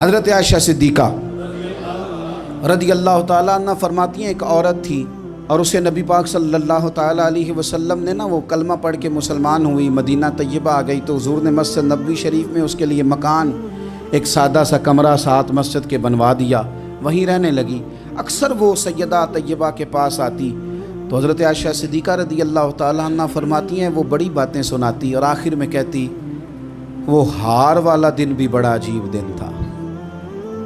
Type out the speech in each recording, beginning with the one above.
حضرت عائشہ صدیقہ رضی اللہ تعالیٰ عنہ فرماتی ہیں ایک عورت تھی اور اسے نبی پاک صلی اللہ تعالیٰ علیہ وسلم نے وہ کلمہ پڑھ کے مسلمان ہوئی، مدینہ طیبہ آ گئی تو حضور نے مسجد نبوی شریف میں اس کے لیے مکان، ایک سادہ سا کمرہ ساتھ مسجد کے بنوا دیا، وہیں رہنے لگی۔ اکثر وہ سیدہ طیبہ کے پاس آتی تو حضرت عائشہ صدیقہ رضی اللہ تعالیٰ عنہ فرماتی ہیں وہ بڑی باتیں سناتی اور آخر میں کہتی وہ ہار والا دن بھی بڑا عجیب دن تھا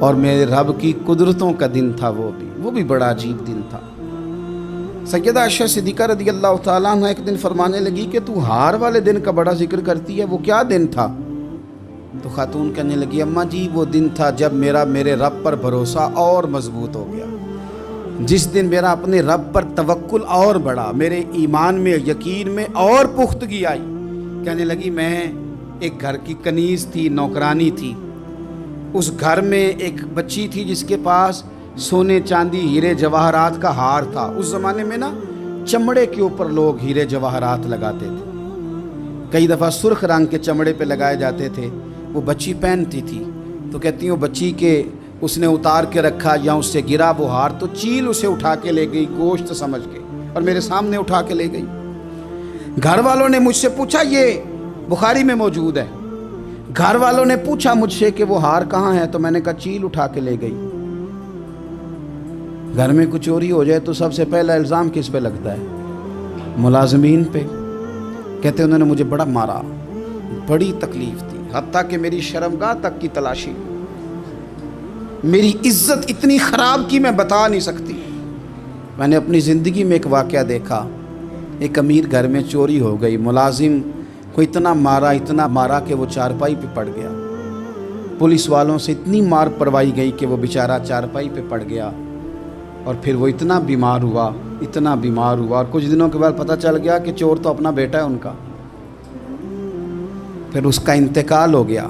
اور میرے رب کی قدرتوں کا دن تھا، وہ بھی بڑا عجیب دن تھا۔ سیدہ عائشہ صدیقہ رضی اللہ تعالیٰ عنہ ایک دن فرمانے لگی کہ تو ہار والے دن کا بڑا ذکر کرتی ہے، وہ کیا دن تھا؟ تو خاتون کہنے لگی اماں جی وہ دن تھا جب میرے رب پر بھروسہ اور مضبوط ہو گیا، جس دن میرا اپنے رب پر توکل اور بڑھا، میرے ایمان میں یقین میں اور پختگی آئی۔ کہنے لگی میں ایک گھر کی کنیز تھی، نوکرانی تھی، اس گھر میں ایک بچی تھی جس کے پاس سونے چاندی ہیرے جواہرات کا ہار تھا۔ اس زمانے میں چمڑے کے اوپر لوگ ہیرے جواہرات لگاتے تھے، کئی دفعہ سرخ رنگ کے چمڑے پہ لگائے جاتے تھے، وہ بچی پہنتی تھی تو کہتی ہوں بچی کے اس نے اتار کے رکھا یا اس سے گرا وہ ہار تو چیل اسے اٹھا کے لے گئی گوشت سمجھ کے اور میرے سامنے اٹھا کے لے گئی۔ گھر والوں نے مجھ سے پوچھا، یہ بخاری میں موجود ہے، گھر والوں نے پوچھا مجھ سے کہ وہ ہار کہاں ہے تو میں نے کہا چیل اٹھا کے لے گئی۔ گھر میں کچھ چوری ہو جائے تو سب سے پہلا الزام کس پہ لگتا ہے؟ ملازمین پہ۔ کہتے انہوں نے مجھے بڑا مارا، بڑی تکلیف تھی، حتیٰ کہ میری شرمگاہ تک کی تلاشی، میری عزت اتنی خراب کی میں بتا نہیں سکتی۔ میں نے اپنی زندگی میں ایک واقعہ دیکھا، ایک امیر گھر میں چوری ہو گئی، ملازم کو اتنا مارا کہ وہ چارپائی پہ پڑ گیا، پولیس والوں سے اتنی مار پروائی گئی کہ وہ بیچارہ چارپائی پہ پڑ گیا اور پھر وہ اتنا بیمار ہوا اور کچھ دنوں کے بعد پتہ چل گیا کہ چور تو اپنا بیٹا ہے ان کا، پھر اس کا انتقال ہو گیا۔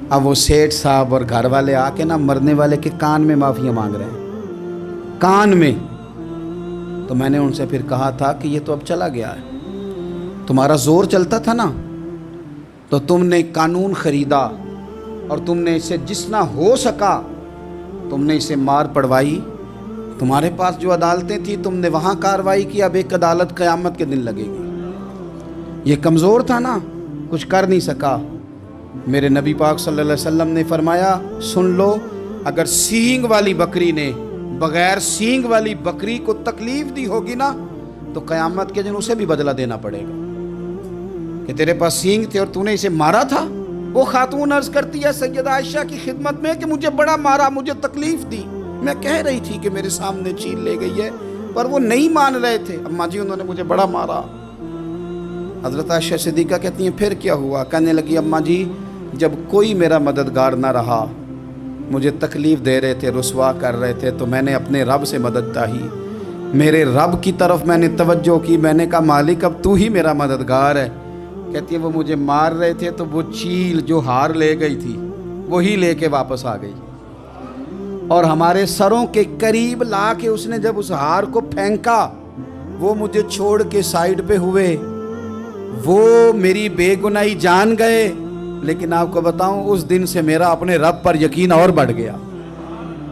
اب وہ سیٹھ صاحب اور گھر والے آ کے مرنے والے کے کان میں معافیاں مانگ رہے ہیں، کان میں۔ تو میں نے ان سے پھر کہا تھا کہ یہ تو اب چلا گیا ہے، تمہارا زور چلتا تھا نا تو تم نے قانون خریدا اور تم نے اسے جتنا ہو سکا تم نے اسے مار پڑوائی، تمہارے پاس جو عدالتیں تھیں تم نے وہاں کارروائی کی، اب ایک عدالت قیامت کے دن لگے گی۔ یہ کمزور تھا نا، کچھ کر نہیں سکا۔ میرے نبی پاک صلی اللہ علیہ وسلم نے فرمایا سن لو، اگر سینگ والی بکری نے بغیر سینگ والی بکری کو تکلیف دی ہوگی نا تو قیامت کے دن اسے بھی بدلہ دینا پڑے گا کہ تیرے پاس سینگ تھے اور تو نے اسے مارا تھا۔ وہ خاتون عرض کرتی ہے سیدہ عائشہ کی خدمت میں کہ مجھے بڑا مارا، مجھے تکلیف دی، میں کہہ رہی تھی کہ میرے سامنے چیل لے گئی ہے پر وہ نہیں مان رہے تھے، اماں جی انہوں نے مجھے بڑا مارا۔ حضرت عائشہ صدیقہ کہتی ہیں پھر کیا ہوا؟ کہنے لگی اماں جی جب کوئی میرا مددگار نہ رہا، مجھے تکلیف دے رہے تھے، رسوا کر رہے تھے، تو میں نے اپنے رب سے مدد چاہی، میرے رب کی طرف میں نے توجہ کی، میں نے کہا مالک اب تو ہی میرا مددگار ہے۔ کہتی ہے وہ مجھے مار رہے تھے تو وہ چیل جو ہار لے گئی تھی وہی لے کے واپس آ گئی اور ہمارے سروں کے قریب لا کے اس نے جب اس ہار کو پھینکا وہ مجھے چھوڑ کے سائیڈ پہ ہوئے، وہ میری بے گناہی جان گئے، لیکن آپ کو بتاؤں اس دن سے میرا اپنے رب پر یقین اور بڑھ گیا۔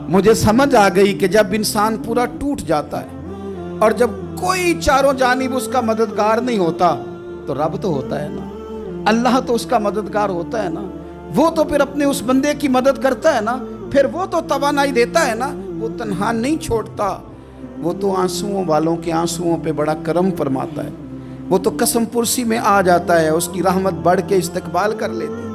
مجھے سمجھ آ گئی کہ جب انسان پورا ٹوٹ جاتا ہے اور جب کوئی چاروں جانب اس کا مددگار نہیں ہوتا تو رب تو ہوتا ہے نا، اللہ تو اس کا مددگار ہوتا ہے نا، وہ تو پھر اپنے اس بندے کی مدد کرتا ہے نا، پھر وہ تو توانائی دیتا ہے نا، وہ تنہا نہیں چھوڑتا، وہ تو آنسوؤں والوں کے آنسوؤں پہ بڑا کرم فرماتا ہے، وہ تو قسم پرسی میں آ جاتا ہے، اس کی رحمت بڑھ کے استقبال کر لیتی ہے۔